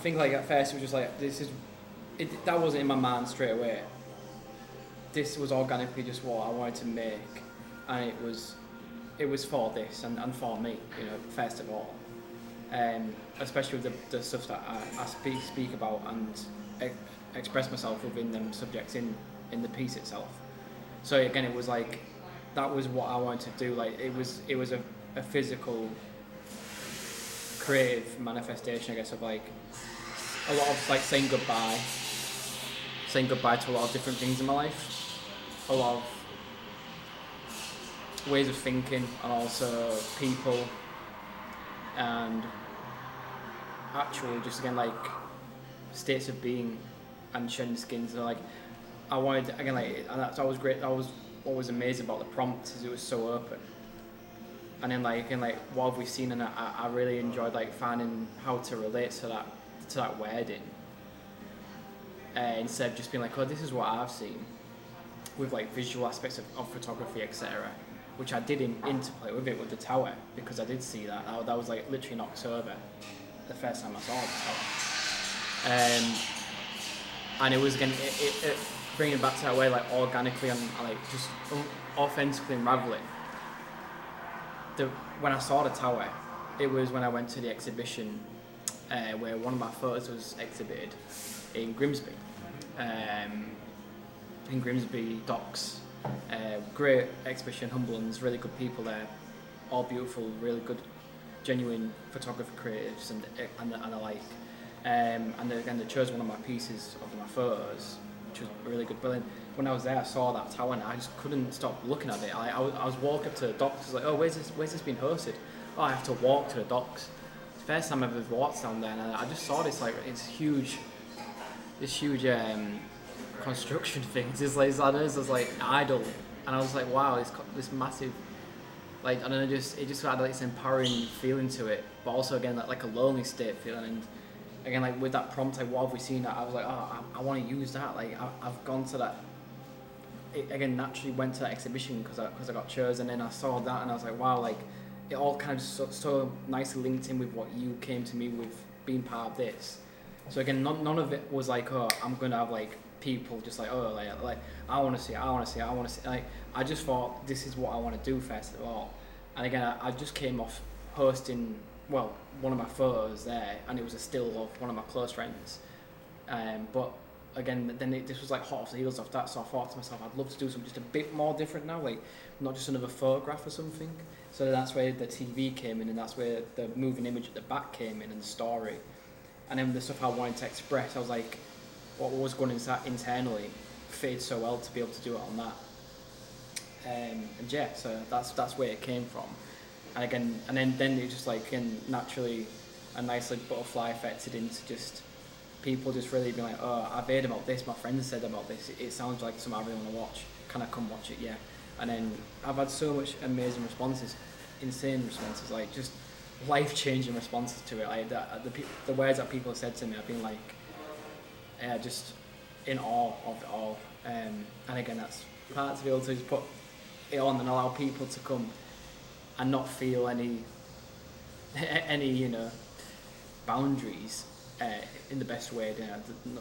think like at first it was just like that wasn't in my mind straight away. This was organically just what I wanted to make, and it was for this and for me, first of all. Especially with the stuff that I speak about and express myself within them subjects in the piece itself. So again, it was like that was what I wanted to do. Like it was a physical, creative manifestation, I guess, of like a lot of like saying goodbye to a lot of different things in my life, a lot of ways of thinking, and also people, and actually just again like states of being and shedding skins. So like I wanted again like, and that was great. That was what was amazing about the prompt, is it was so open. And then like again like what have we seen, and I really enjoyed like finding how to relate to that wedding, instead of just being like, oh, this is what I've seen, with like visual aspects of photography, etc., which I did interplay with it with the tower, because I did see that was like literally in October, the first time I saw the tower, and it was again it bringing it back to that way, like organically and like just authentically unraveling. When I saw the tower, it was when I went to the exhibition where one of my photos was exhibited in Grimsby. In Grimsby Docks. Great exhibition, Humberlands, really good people there, all beautiful, really good, genuine photography creatives and the like. And they chose one of my pieces of my photos, which was really good. But then when I was there, I saw that tower and I just couldn't stop looking at it. I was walking up to the docks, I was like, oh, where's this being hosted? Oh, I have to walk to the docks. It's the first time I've ever walked down there, and I just saw this like this huge construction thing. It's like idle, and I was like, wow, this massive, like, I don't know, it just had like this empowering feeling to it, but also again like a lonely state feeling. And again, like with that prompt, like what have we seen? I was like, oh, I want to use that. Like I've gone to that. It, again, naturally went to that exhibition because I got chosen, and then I saw that, and I was like, wow, like it all kind of so nicely linked in with what you came to me with being part of this. So again, none of it was like, oh, I'm gonna have like people just like, oh, like I want to see. Like I just thought this is what I want to do first of all. And again, I just came off hosting, well, one of my photos there, and it was a still of one of my close friends. But again, then this was like hot off the heels of that, so I thought to myself, I'd love to do something just a bit more different now, like not just another photograph or something. So that's where the TV came in, and that's where the moving image at the back came in, and the story. And then the stuff I wanted to express, I was like, what was going inside internally fitted so well to be able to do it on that. And yeah, so that's where it came from. And again, and then it just like naturally a nice like butterfly affected into just people just really being like, oh, I've heard about this, my friends said about this, it sounds like something I really want to watch, can I come watch it? Yeah. And then I've had so much amazing responses, insane responses, like just life-changing responses to it. Like the words that people have said to me, I've been like just in awe of it all. And again, that's part to be able to just put it on and allow people to come and not feel any boundaries in the best way,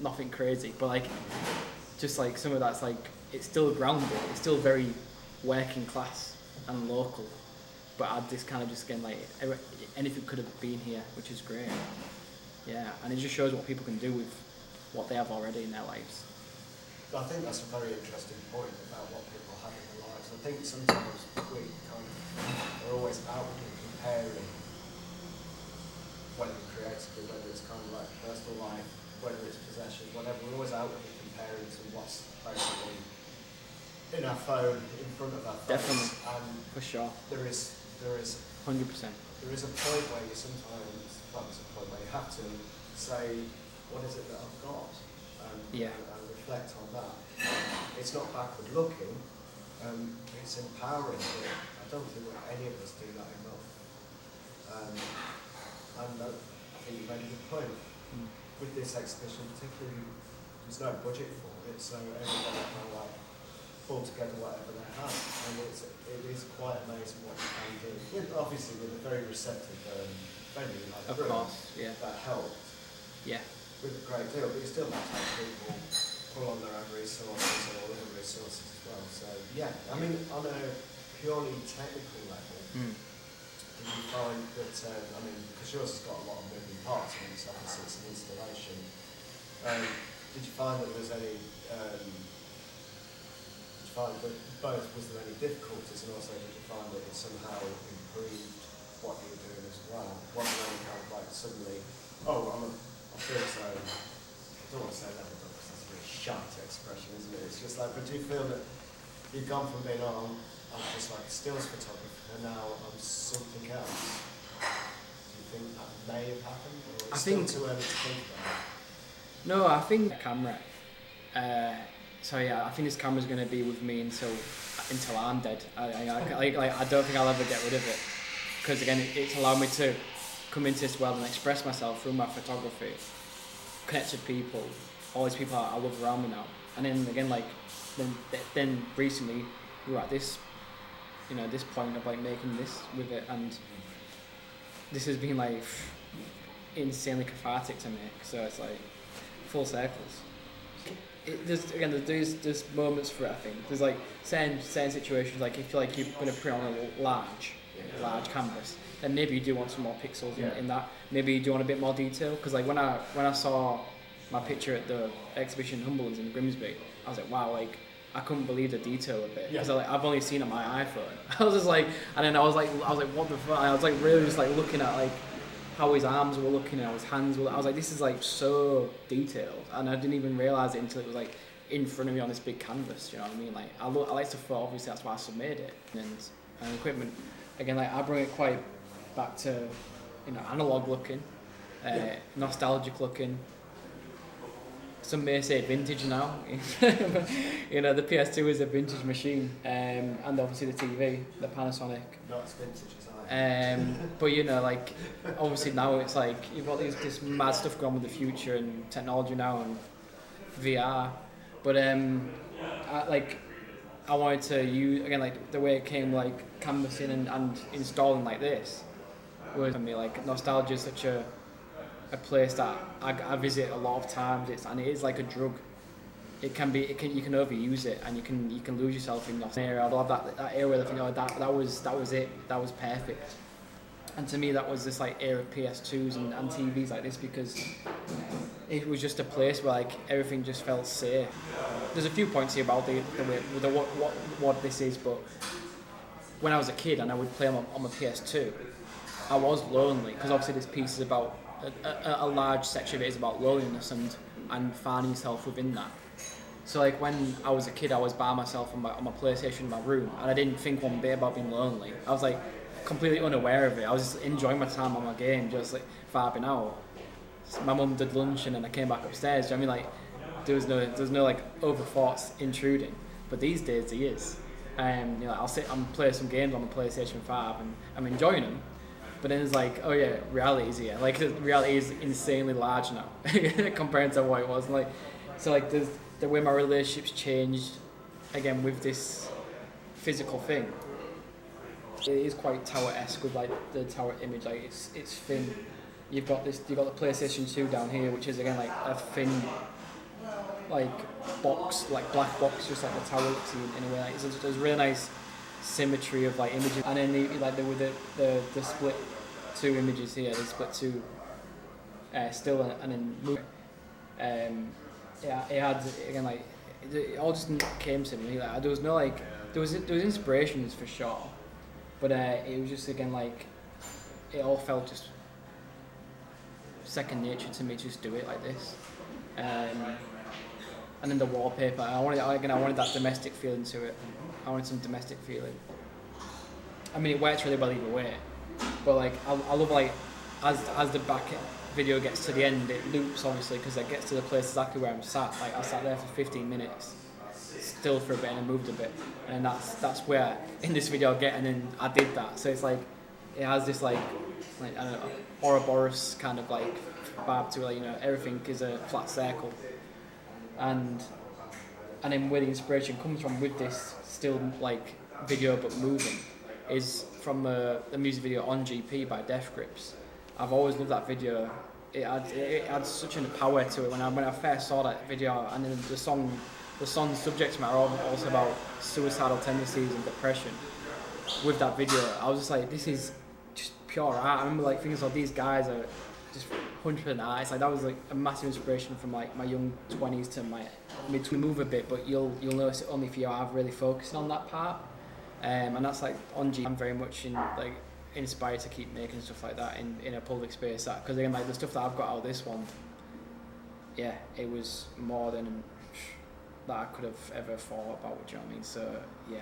nothing crazy, but like just like some of that's like, it's still grounded, it's still very working class and local, but add this kind of just again like anything could have been here, which is great. Yeah, and it just shows what people can do with what they have already in their lives. I think that's a very interesting point about what people have in their lives. I think sometimes we kind of are always outwardly comparing, whether creatively, whether it's kind of like personal life, whether it's possessions, whatever, we're always outwardly comparing to what's basically in our phone, in front of our face. Definitely, and for sure. There is 100%. There is a point where you sometimes, well, there's a point where you have to say, what is it that I've got? And reflect on that. It's not backward looking, it's empowering. I don't think any of us do that enough. And I think you made a good point. With this exhibition particularly, there's no budget for it, so everybody can like pull together whatever they have, and it is quite amazing what you can do. Obviously with a very receptive venue like of course, yeah. that helped. Yeah. with a great deal, but you still have to have people pull on their own resources or other resources as well. So yeah, I mean, on a purely technical level, do you find that, I mean, because yours has got a lot of moving parts, and it's obviously it's an installation, did you find that there's any, did you find that both, was there any difficulties, and also did you find that it somehow improved what you were doing as well? Was there any kind of like suddenly, I feel so, I don't want to say level up because that's a really shite expression, isn't it? It's just like, but do you feel that you've gone from being, I'm just like a stills photographer, and now I'm something else? Do you think that may have happened, or it's still too early to think about it? No, I think camera. So yeah, I think this camera's going to be with me until I'm dead. I don't think I'll ever get rid of it, because again, it's allowed me to come into this world and express myself through my photography, connect with people, all these people I love around me now. And then again, like then recently we were at this, this point of like making this with it, and this has been like insanely cathartic to make. So it's like full circles. There's moments for it. I think there's like certain situations, like if you're going to print on a large canvas, then maybe you do want some more pixels in that. Maybe you do want a bit more detail, because like when I saw my picture at the exhibition Humbles in Grimsby, I was like, wow, like I couldn't believe the detail of it, because I've only seen it on my iPhone. I was just like, and then I was like, what the fuck? I was like really just like looking at like how his arms were looking and how his hands were. I was like, this is like so detailed, and I didn't even realise it until it was like in front of me on this big canvas. You know what I mean? Like I like to photo, obviously that's why I submitted it, and equipment. Again, like I bring it quite back to analog looking, nostalgic looking. Some may say vintage now. The PS2 is a vintage machine, and obviously the TV, the Panasonic. Not as vintage as I. But like obviously now it's like you've got this mad stuff going on with the future and technology now and VR. But I wanted to use again like the way it came like canvassing and installing like this was for me like nostalgia is such a place that I visit a lot of times. It is like a drug. You can overuse it, and you can lose yourself in that area. I love that era where I think that was it. That was perfect. And to me, that was this like era of PS2s and TVs like this, because it was just a place where like everything just felt safe. There's a few points here about the way what this is, but when I was a kid and I would play on my PS2, I was lonely, because obviously this piece is about a large section of it is about loneliness and finding yourself within that. So like when I was a kid, I was by myself on my PlayStation in my room, and I didn't think one bit about being lonely. I was like completely unaware of it. I was just enjoying my time on my game, just like vibing out. So my mum did lunch and then I came back upstairs. Do you know what I mean? Like there was no like over thoughts intruding. But these days there is. I'll sit and play some games on the PlayStation 5 and I'm enjoying them. But then it's like, oh yeah, reality is here. Like reality is insanely large now compared to what it was. Like, so like the way my relationships changed again with this physical thing. It is quite tower-esque with like the tower image. Like it's thin. You've got the PlayStation 2 down here, which is again like a thin like box, like black box, just like the tower looks in a way. Like there's really nice symmetry of like images, and then the split two images here, the split two still and then moving. It had again like it all just came to me. Like there was no like there was inspirations for sure, but it was just again like it all felt just second nature to me to just do it like this. And then the wallpaper, I wanted that domestic feeling to it. I wanted some domestic feeling. I mean, it works really well either way, but like I love like as the back video gets to the end, it loops obviously because it gets to the place exactly where I'm sat. Like I sat there for 15 minutes, still for a bit, and I moved a bit, and that's where in this video I get, and then I did that. So it's like it has this like I don't know, Ouroboros kind of like vibe to it. Like, everything is a flat circle, and then where the inspiration comes from with this still like video but moving is from the music video On GP by Death Grips. I've always loved that video it had such a power to it when I first saw that video, and then the song subject matter also about suicidal tendencies and depression. With that video, I was just like, this is just pure art. I remember like things like these guys are just 100% artists. Like that was like a massive inspiration from like my young 20s to my mid to move a bit, but you'll notice it only if you are really focusing on that part. And that's like on G. I'm very much inspired to keep making stuff like that in a public space. That because again, like the stuff that I've got out of this one, yeah, it was more than that I could have ever thought about. Do you know what I mean? So yeah.